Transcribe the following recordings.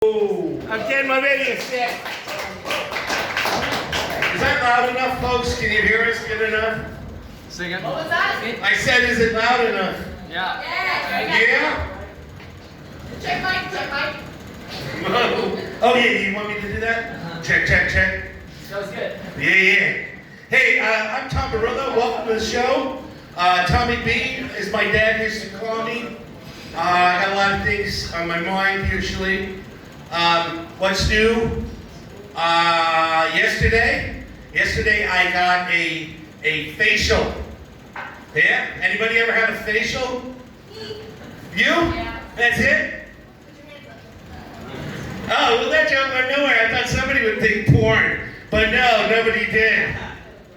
I'm getting my radio set. Is that loud enough, folks? Can you hear us good enough? Sing it. What was that? I said, is it loud enough? Yeah. Yeah? Check mic, check mic. Oh, yeah, you want me to do that? Check. That was good. Yeah. Hey, I'm Tom Borrillo. Welcome to the show. Tommy B is my dad used to call me. I got a lot of things on my mind usually. What's new? Yesterday I got a facial. Yeah? Anybody ever had a facial? You? Yeah. That's it? Oh, well, that joke went nowhere. I thought somebody would think porn. But no, nobody did.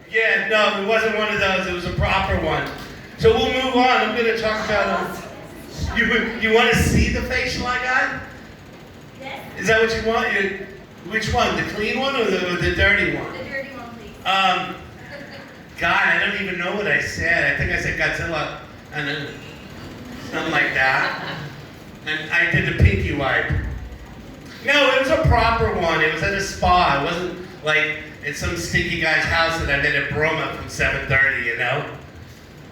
Yeah, no, it wasn't one of those. It was a proper one. So we'll move on. I'm going to talk about... You want to see the facial I got? Yes. Is that what you want? Which one? The clean one or the dirty one? The dirty one, please. God, I don't even know what I said. I think I said Godzilla and then something like that. And I did the pinky wipe. No, it was a proper one. It was at a spa. It wasn't like at some stinky guy's house that I met at Broma from 7:30, you know?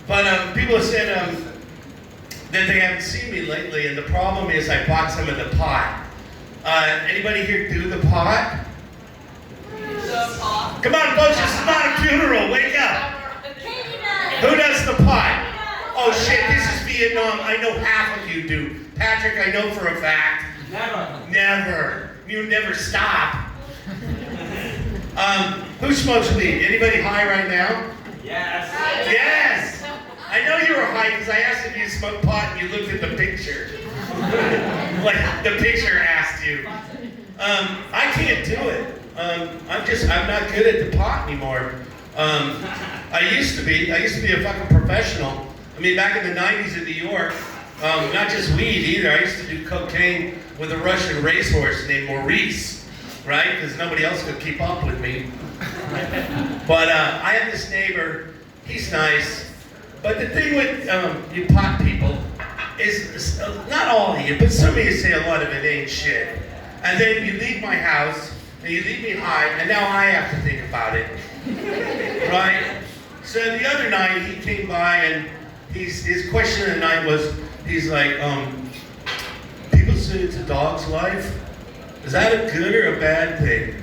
But people said that they haven't seen me lately, and the problem is I bought some of the pot. Anybody here do the pot? Come on, folks, this is not a funeral. Wake up. Katie does. Who does the pot? Oh shit, this is Vietnam. I know half of you do. Patrick, I know for a fact. Never. You never stop. Who smokes weed? Anybody high right now? Yes. Yes. I know you were high because I asked if you smoked pot and you looked at the picture. Like the picture asked you. I can't do it. I'm not good at the pot anymore. I used to be a fucking professional. I mean, back in the 90s in New York, not just weed either. I used to do cocaine with a Russian racehorse named Maurice, right? Because nobody else could keep up with me. But I have this neighbor. He's nice. But the thing with you pot people is, not all of you, but some of you say a lot of it ain't shit. And then you leave my house, and you leave me high, and now I have to think about it. Right? So the other night, he came by, and his question of the night was, he's like, people say it's a dog's life. Is that a good or a bad thing?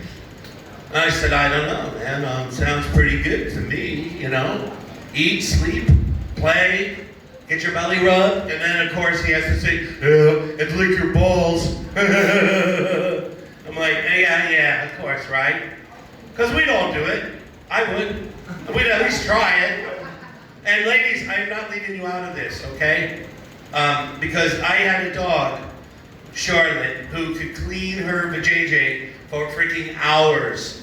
And I said, I don't know, man. Sounds pretty good to me, you know? Eat, sleep, play, get your belly rubbed, and then of course he has to say, and lick your balls. I'm like, yeah, of course, right? Because we'd all do it. I would. We'd at least try it. And ladies, I'm not leaving you out of this, okay? Because I had a dog, Charlotte, who could clean her vajayjay for freaking hours.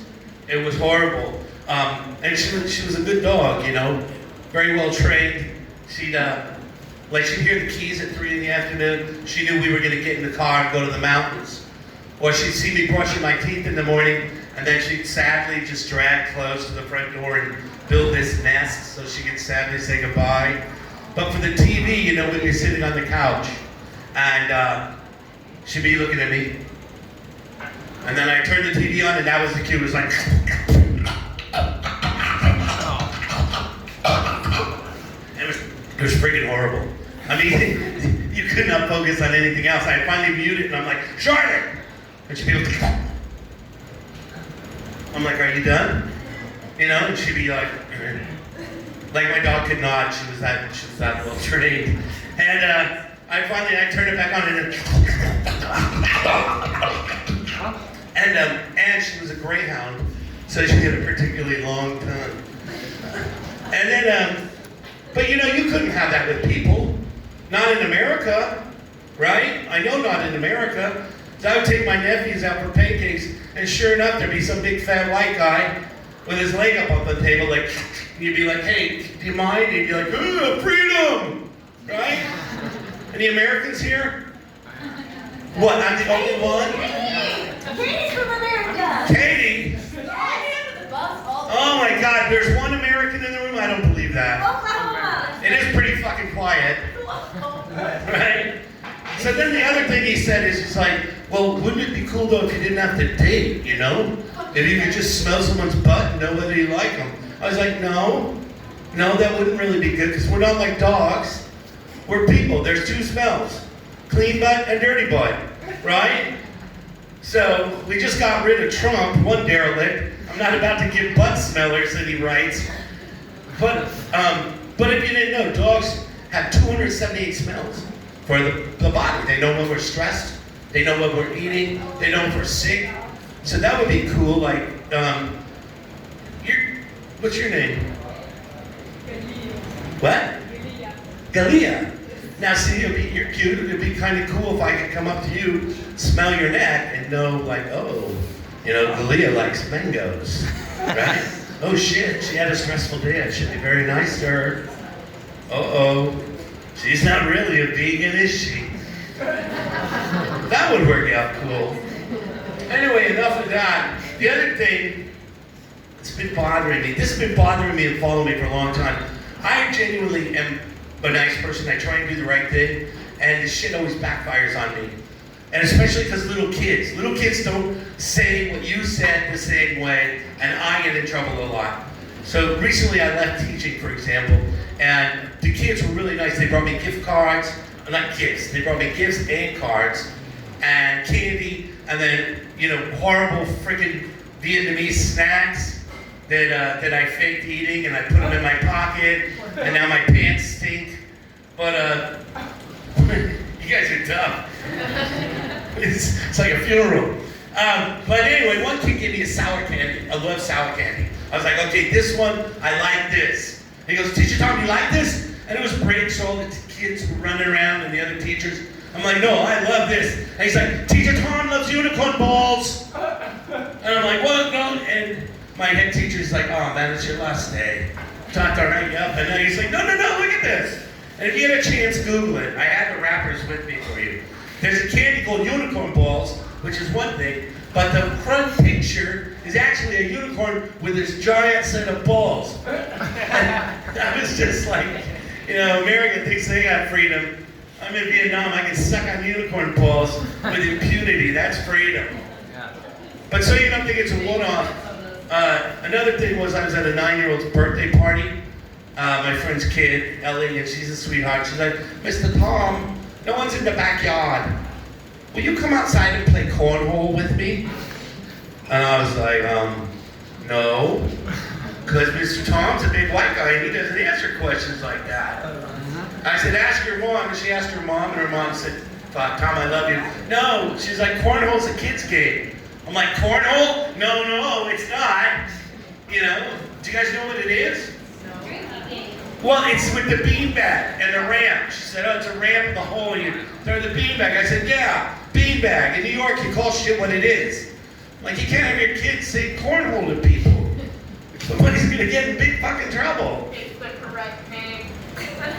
It was horrible. And she was a good dog, you know, very well trained. She'd hear the keys at 3 in the afternoon. She knew we were gonna get in the car and go to the mountains. Or she'd see me brushing my teeth in the morning, and then she'd sadly just drag close to the front door and build this nest so she could sadly say goodbye. But for the TV, you know, we'd be sitting on the couch, and she'd be looking at me. And then I turned the TV on, and that was the cue. It was like, it was freaking horrible. I mean, you could not focus on anything else. I finally muted, and I'm like, Charlotte! And she'd be like, I'm like, are you done? You know, and she'd be like my dog could not. She was that well trained. And I turned it back on, and she was a greyhound, so she had a particularly long tongue. And then, but you know, you couldn't have that with people. Not in America, right? I know not in America. So I would take my nephews out for pancakes, and sure enough, there'd be some big fat white guy with his leg up on the table, like, you'd be like, hey, do you mind? And he'd be like, freedom, right? Any Americans here? What, I'm the only one? Katie's from America. Katie? Yes. Oh my God, there's one American in the room? I don't believe that. Oklahoma. It is pretty fucking quiet, right? So then the other thing he said is, he's like, well, wouldn't it be cool though if you didn't have to date, you know? If you could just smell someone's butt and know whether you like them. I was like, no, that wouldn't really be good because we're not like dogs. We're people. There's two smells, clean butt and dirty butt, right? So we just got rid of Trump, one derelict. I'm not about to give butt smellers any rights. But if you didn't know, dogs have 278 smells for the body. They know when we're stressed. They know when we're eating. They know if we're sick. So that would be cool. Like, what's your name? What? Galia. Now see, you're cute. It'd be kind of cool if I could come up to you, smell your neck, and know, like, oh, you know, Galia likes mangoes, right? Oh shit, she had a stressful day. I should be very nice to her. Uh-oh, she's not really a vegan, is she? That would work out cool. Anyway, enough of that. The other thing that's been bothering me, this has been bothering me and following me for a long time. I genuinely am a nice person. I try and do the right thing, and this shit always backfires on me. And especially because little kids don't say what you said the same way, and I get in trouble a lot. So recently I left teaching, for example, and the kids were really nice. They brought me gift cards, not gifts, they brought me gifts and cards, and candy, and then, you know, horrible freaking Vietnamese snacks that I faked eating, and I put them in my pocket, and now my pants stink. But, you guys are tough. It's like a funeral. But anyway, one kid gave me a sour candy. I love sour candy. I was like, okay, this one, I like this. And he goes, Teacher Tom, you like this? And it was break, so all the kids were running around and the other teachers. I'm like, no, I love this. And he's like, Teacher Tom loves unicorn balls. And I'm like, what? No. And my head teacher's like, oh man, it's your last day. Time to write you up. And then he's like, no, look at this. And if you get a chance, Google it. I have the wrappers with me for you. There's a candy called unicorn balls, which is one thing, but the front picture is actually a unicorn with this giant set of balls. And I was just like, you know, America thinks they got freedom. I'm in Vietnam, I can suck on unicorn balls with impunity. That's freedom. But so you don't think it's a one-off. Another thing was I was at a 9-year-old's birthday party. My friend's kid, Ellie, and she's a sweetheart. She's like, Mr. Tom, no one's in the backyard. Will you come outside and play cornhole with me? And I was like, no. Because Mr. Tom's a big white guy and he doesn't answer questions like that. I said, ask your mom. And she asked her mom, and her mom said, Tom, I love you. No, she's like, cornhole's a kid's game. I'm like, cornhole? No, it's not. You know, do you guys know what it is? Well, it's with the beanbag and the ramp. She said, oh, it's a ramp in the hole. You throw the beanbag. I said, yeah, beanbag. In New York, you call shit what it is. Like, you can't have your kids say cornhole to people. Somebody's going to get in big fucking trouble. It's the correct name.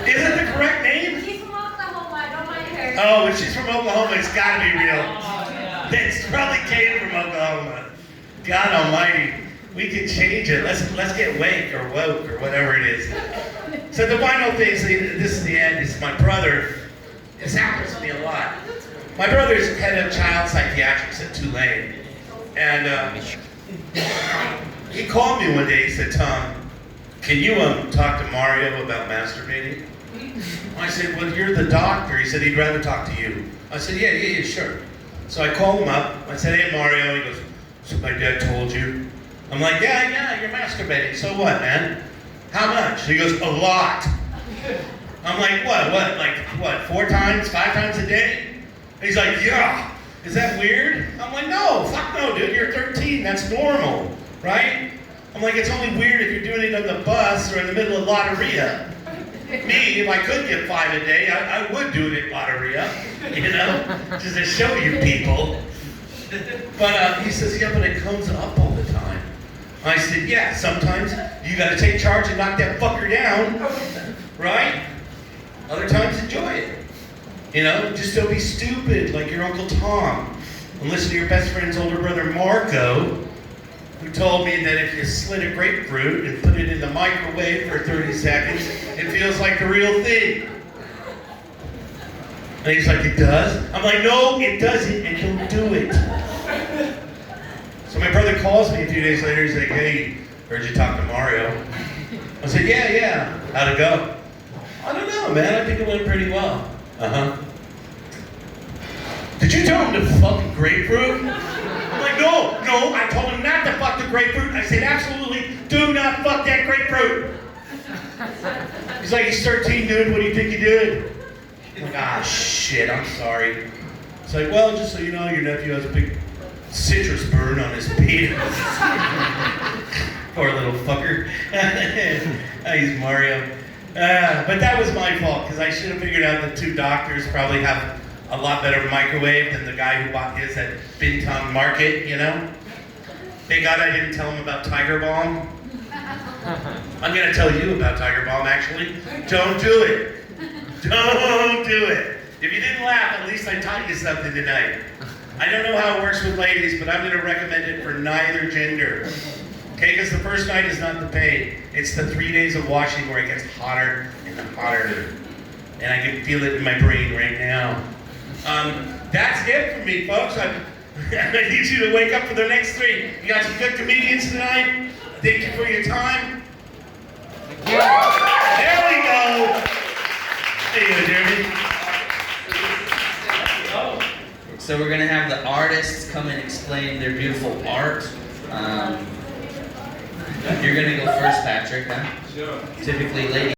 Is it the correct name? She's from Oklahoma. Don't mind her. Oh, if she's from Oklahoma, it's got to be real. It's probably came from Oklahoma. God almighty. We can change it. Let's get wake or woke or whatever it is. So the final thing, this is the end, is my brother. This happens to me a lot. My brother's head of child psychiatrics at Tulane. And he called me one day, he said, Tom, can you talk to Mario about masturbating? I said, well, you're the doctor. He said, he'd rather talk to you. I said, yeah, sure. So I called him up. I said, hey, Mario. He goes, so my dad told you? I'm like, yeah, you're masturbating. So what, man? How much? He goes, a lot. I'm like, what, 4 times, 5 times a day? And he's like, yeah. Is that weird? I'm like, no, fuck no, dude. You're 13. That's normal, right? I'm like, it's only weird if you're doing it on the bus or in the middle of Lotteria. Me, if I could get 5 a day, I would do it at Lotteria, you know, just to show you people. But he says, yeah, but it comes up all the time. I said, yeah, sometimes you gotta take charge and knock that fucker down, right? Other times, enjoy it. You know, just don't be stupid like your Uncle Tom. And listen to your best friend's older brother, Marco, who told me that if you slit a grapefruit and put it in the microwave for 30 seconds, it feels like the real thing. And he's like, it does? I'm like, no, it doesn't, and don't do it. So my brother calls me a few days later. He's like, hey, heard you talk to Mario. I said, yeah. How'd it go? I don't know, man. I think it went pretty well. Uh-huh. Did you tell him to fuck the grapefruit? I'm like, no, I told him not to fuck the grapefruit. I said, absolutely, do not fuck that grapefruit. He's like, he's 13, dude. What do you think you did? I'm like, ah, shit, I'm sorry. It's like, well, just so you know, your nephew has a big citrus burn on his penis. Poor little fucker. He's Mario. But that was my fault, because I should have figured out that 2 doctors probably have a lot better microwave than the guy who bought his at Bintang Market, you know? Thank God I didn't tell him about Tiger Balm. I'm going to tell you about Tiger Balm, actually. Don't do it. Don't do it. If you didn't laugh, at least I taught you something tonight. I don't know how it works with ladies, but I'm going to recommend it for neither gender. Okay, because the first night is not the pain. It's the 3 days of washing where it gets hotter and hotter. And I can feel it in my brain right now. That's it for me, folks. I need you to wake up for the next 3. You got some good comedians tonight. Thank you for your time. There we go. There you go, Jeremy. So we're gonna have the artists come and explain their beautiful art. You're gonna go first, Patrick, huh? Sure. Typically, ladies.